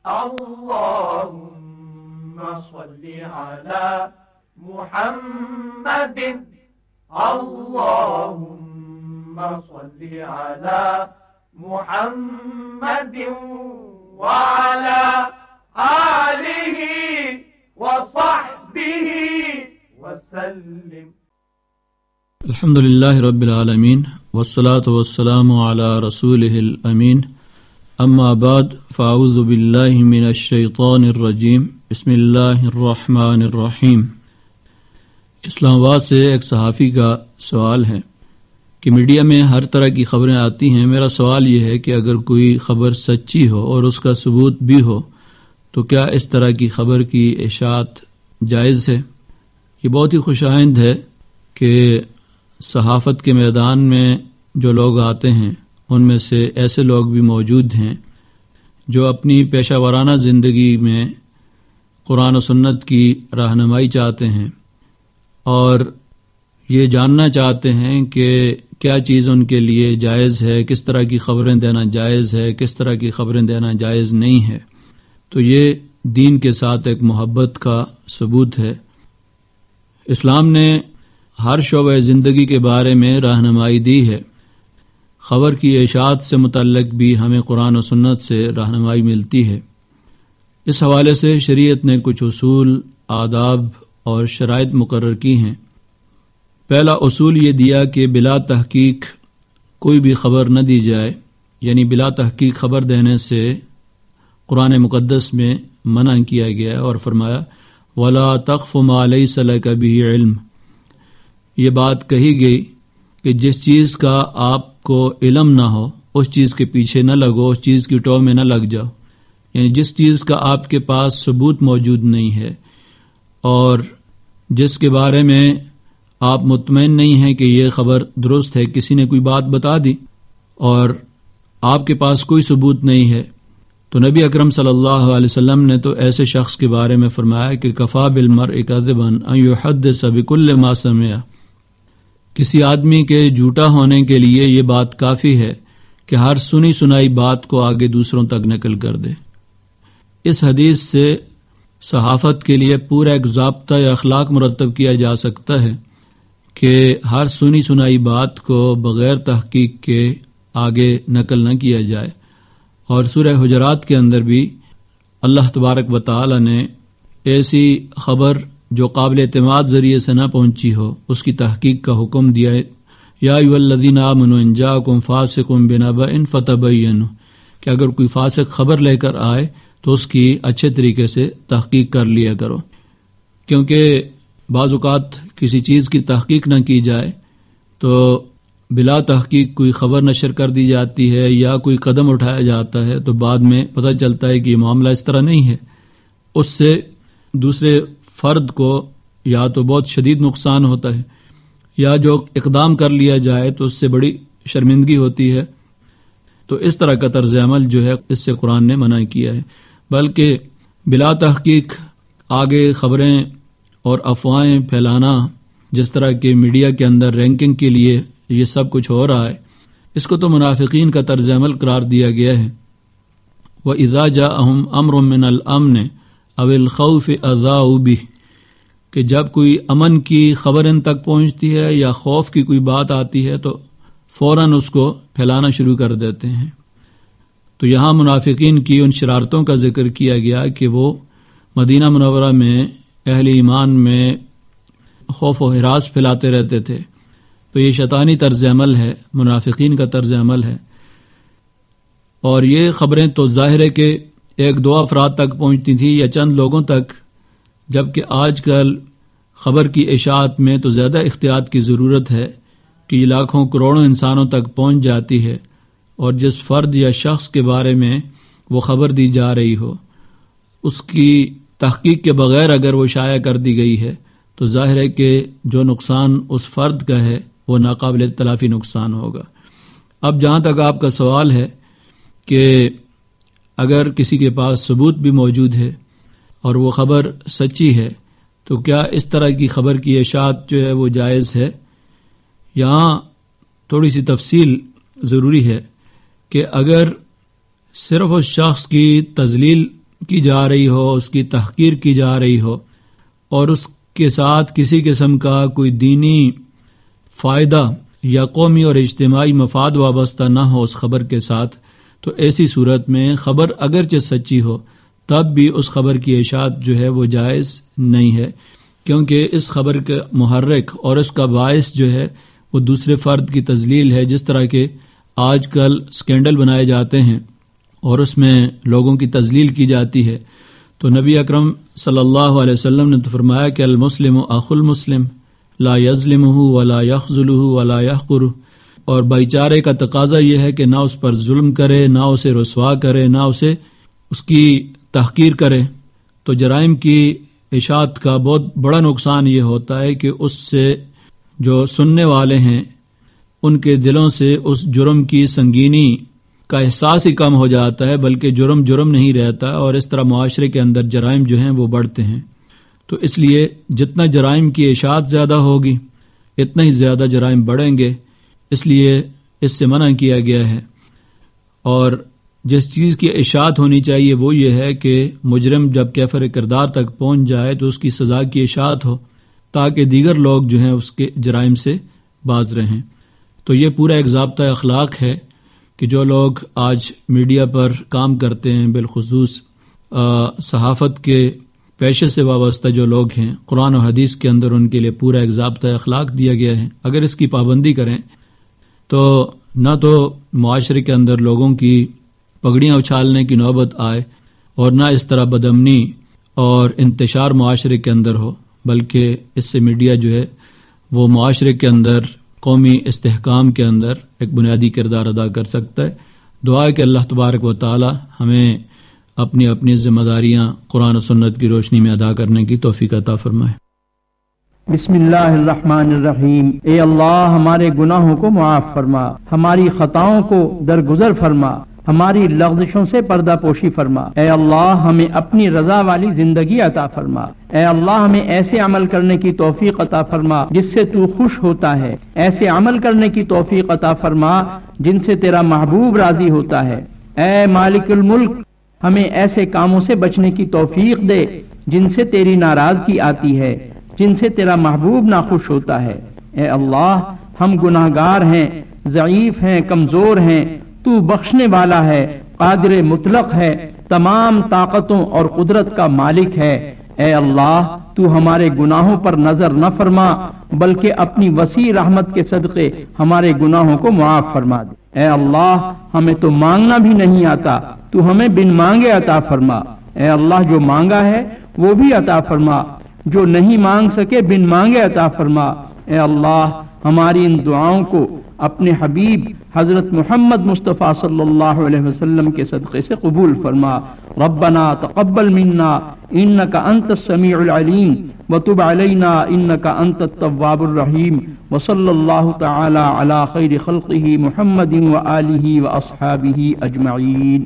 اللهم صل على محمد اللهم صل على محمد وعلى آله وصحبه وسلم. الحمد للہ رب العالمین والصلاة والسلام علی رسولہ الامین. اما بعد فاعوذ باللہ من الشیطان الرجیم. بسم اللہ الرحمن الرحیم. اسلام آباد سے ایک صحافی کا سوال ہے کہ میڈیا میں ہر طرح کی خبریں آتی ہیں. میرا سوال یہ ہے کہ اگر کوئی خبر سچی ہو اور اس کا ثبوت بھی ہو تو کیا اس طرح کی خبر کی اشاعت جائز ہے؟ یہ بہت ہی خوش آئند ہے کہ صحافت کے میدان میں جو لوگ آتے ہیں ان میں سے ایسے لوگ بھی موجود ہیں جو اپنی پیشہ ورانہ زندگی میں قرآن و سنت کی رہنمائی چاہتے ہیں اور یہ جاننا چاہتے ہیں کہ کیا چیز ان کے لیے جائز ہے، کس طرح کی خبریں دینا جائز ہے، کس طرح کی خبریں دینا جائز نہیں ہے. تو یہ دین کے ساتھ ایک محبت کا ثبوت ہے. اسلام نے ہر شعبہ زندگی کے بارے میں رہنمائی دی ہے. خبر کی اشاعت سے متعلق بھی ہمیں قرآن و سنت سے رہنمائی ملتی ہے. اس حوالے سے شریعت نے کچھ اصول، آداب اور شرائط مقرر کی ہیں. پہلا اصول یہ دیا کہ بلا تحقیق کوئی بھی خبر نہ دی جائے، یعنی بلا تحقیق خبر دینے سے قرآن مقدس میں منع کیا گیا اور فرمایا وَلَا تَقْفُ مَا لَيْسَ لَكَ بِهِ عِلْمٌ. یہ بات کہی گئی کہ جس چیز کا آپ کو علم نہ ہو اس چیز کے پیچھے نہ لگو، اس چیز کی ٹو میں نہ لگ جاؤ. یعنی جس چیز کا آپ کے پاس ثبوت موجود نہیں ہے اور جس کے بارے میں آپ مطمئن نہیں ہیں کہ یہ خبر درست ہے، کسی نے کوئی بات بتا دی اور آپ کے پاس کوئی ثبوت نہیں ہے، تو نبی اکرم صلی اللہ علیہ وسلم نے تو ایسے شخص کے بارے میں فرمایا کہ کفا بالمرء کذبا ان یحدث بکل ما سمع. کسی آدمی کے جھوٹا ہونے کے لیے یہ بات کافی ہے کہ ہر سنی سنائی بات کو آگے دوسروں تک نقل کر دے. اس حدیث سے صحافت کے لیے پورا ایک ضابطہ یا اخلاق مرتب کیا جا سکتا ہے کہ ہر سنی سنائی بات کو بغیر تحقیق کے آگے نقل نہ کیا جائے. اور سورہ حجرات کے اندر بھی اللہ تبارک و تعالی نے ایسی خبر جو قابل اعتماد ذریعے سے نہ پہنچی ہو اس کی تحقیق کا حکم دیا ہے. یا ایھا الذین آمنوا ان جاءکم فاسق بنبأ فتبینوا، کہ اگر کوئی فاسق خبر لے کر آئے تو اس کی اچھے طریقے سے تحقیق کر لیا کرو، کیونکہ بعض اوقات کسی چیز کی تحقیق نہ کی جائے تو بلا تحقیق کوئی خبر نشر کر دی جاتی ہے یا کوئی قدم اٹھایا جاتا ہے تو بعد میں پتہ چلتا ہے کہ یہ معاملہ اس طرح نہیں ہے. اس سے دوسرے فرد کو یا تو بہت شدید نقصان ہوتا ہے یا جو اقدام کر لیا جائے تو اس سے بڑی شرمندگی ہوتی ہے. تو اس طرح کا طرز عمل جو ہے اس سے قرآن نے منع کیا ہے. بلکہ بلا تحقیق آگے خبریں اور افواہیں پھیلانا، جس طرح کے میڈیا کے اندر رینکنگ کے لیے یہ سب کچھ ہو رہا ہے، اس کو تو منافقین کا طرز عمل قرار دیا گیا ہے. وَإِذَا جَاءَهُمْ أَمْرٌ مِّنَ الْأَمْنِ أَوِ الْخَوْفِ أَذَاعُوا بِهِ، کہ جب کوئی امن کی خبر ان تک پہنچتی ہے یا خوف کی کوئی بات آتی ہے تو فوراً اس کو پھیلانا شروع کر دیتے ہیں. تو یہاں منافقین کی ان شرارتوں کا ذکر کیا گیا کہ وہ مدینہ منورہ میں اہل ایمان میں خوف و ہراس پھیلاتے رہتے تھے. تو یہ شیطانی طرز عمل ہے، منافقین کا طرز عمل ہے. اور یہ خبریں تو ظاہر ہے کہ ایک دو افراد تک پہنچتی تھی یا چند لوگوں تک، جبکہ آج کل خبر کی اشاعت میں تو زیادہ احتیاط کی ضرورت ہے کہ یہ لاکھوں کروڑوں انسانوں تک پہنچ جاتی ہے. اور جس فرد یا شخص کے بارے میں وہ خبر دی جا رہی ہو اس کی تحقیق کے بغیر اگر وہ شائع کر دی گئی ہے تو ظاہر ہے کہ جو نقصان اس فرد کا ہے وہ ناقابل تلافی نقصان ہوگا. اب جہاں تک آپ کا سوال ہے کہ اگر کسی کے پاس ثبوت بھی موجود ہے اور وہ خبر سچی ہے تو کیا اس طرح کی خبر کی اشاعت جو ہے وہ جائز ہے؟ یہاں تھوڑی سی تفصیل ضروری ہے کہ اگر صرف اس شخص کی تضلیل کی جا رہی ہو، اس کی تحقیر کی جا رہی ہو، اور اس کے ساتھ کسی قسم کا کوئی دینی فائدہ یا قومی اور اجتماعی مفاد وابستہ نہ ہو اس خبر کے ساتھ، تو ایسی صورت میں خبر اگرچہ سچی ہو تب بھی اس خبر کی اشاعت جو ہے وہ جائز نہیں ہے، کیونکہ اس خبر کا محرک اور اس کا باعث جو ہے وہ دوسرے فرد کی تذلیل ہے۔ جس طرح کے آج کل سکینڈل بنائے جاتے ہیں اور اس میں لوگوں کی تذلیل کی جاتی ہے، تو نبی اکرم صلی اللہ علیہ وسلم نے تو فرمایا کہ المسلم اخو المسلم لا یظلمہ ولا یخذلہ ولا یحقرہ، اور بھائی چارے کا تقاضا یہ ہے کہ نہ اس پر ظلم کرے، نہ اسے رسوا کرے، نہ اسے اس کی تحقیر کرے۔ تو جرائم کی اشاعت کا بہت بڑا نقصان یہ ہوتا ہے کہ اس سے جو سننے والے ہیں ان کے دلوں سے اس جرم کی سنگینی کا احساس ہی کم ہو جاتا ہے، بلکہ جرم جرم نہیں رہتا، اور اس طرح معاشرے کے اندر جرائم جو ہیں وہ بڑھتے ہیں۔ تو اس لیے جتنا جرائم کی اشاعت زیادہ ہوگی اتنا ہی زیادہ جرائم بڑھیں گے، اس لیے اس سے منع کیا گیا ہے۔ اور جس چیز کی اشاعت ہونی چاہیے وہ یہ ہے کہ مجرم جب کیفر کردار تک پہنچ جائے تو اس کی سزا کی اشاعت ہو، تاکہ دیگر لوگ جو ہیں اس کے جرائم سے باز رہیں۔ تو یہ پورا ایک ضابطہ اخلاق ہے کہ جو لوگ آج میڈیا پر کام کرتے ہیں، بالخصوص صحافت کے پیشے سے وابستہ جو لوگ ہیں، قرآن و حدیث کے اندر ان کے لیے پورا ایک ضابطہ اخلاق دیا گیا ہے۔ اگر اس کی پابندی کریں تو نہ تو معاشرے کے اندر لوگوں کی پگڑیاں اچھالنے کی نوبت آئے اور نہ اس طرح بدامنی اور انتشار معاشرے کے اندر ہو، بلکہ اس سے میڈیا جو ہے وہ معاشرے کے اندر قومی استحکام کے اندر ایک بنیادی کردار ادا کر سکتا ہے۔ دعا ہے کہ اللہ تبارک و تعالی ہمیں اپنی اپنی ذمہ داریاں قرآن و سنت کی روشنی میں ادا کرنے کی توفیق عطا فرمائے۔ بسم اللہ الرحمن الرحیم۔ اے اللہ ہمارے گناہوں کو معاف فرما، ہماری خطاؤں کو درگزر فرما، ہماری لغزشوں سے پردہ پوشی فرما۔ اے اللہ ہمیں اپنی رضا والی زندگی عطا فرما۔ اے اللہ ہمیں ایسے عمل کرنے کی توفیق عطا فرما جس سے تو خوش ہوتا ہے، ایسے عمل کرنے کی توفیق عطا فرما جن سے تیرا محبوب راضی ہوتا ہے۔ اے مالک الملک ہمیں ایسے کاموں سے بچنے کی توفیق دے جن سے تیری ناراضگی آتی ہے، جن سے تیرا محبوب ناخوش ہوتا ہے۔ اے اللہ ہم گناہگار ہیں، ضعیف ہیں، کمزور ہیں، تو بخشنے والا ہے، قادر مطلق ہے، تمام طاقتوں اور قدرت کا مالک ہے۔ اے اللہ تو ہمارے گناہوں پر نظر نہ فرما بلکہ اپنی وسیع رحمت کے صدقے ہمارے گناہوں کو معاف فرما دے۔ اے اللہ ہمیں تو مانگنا بھی نہیں آتا، تو ہمیں بن مانگے عطا فرما۔ اے اللہ جو مانگا ہے وہ بھی عطا فرما، جو نہیں مانگ سکے بن مانگے عطا فرما۔ اے اللہ ہماری ان دعاؤں کو اپنے حبیب حضرت محمد مصطفیٰ صلی اللہ علیہ وسلم کے صدقے سے قبول فرما۔ ربنا تقبل منا انک انت السمیع العلیم وتب علینا انک انت التواب الرحیم، وصلی اللہ تعالی علی خیر خلقہ محمد وآلہ واصحابہ اجمعین۔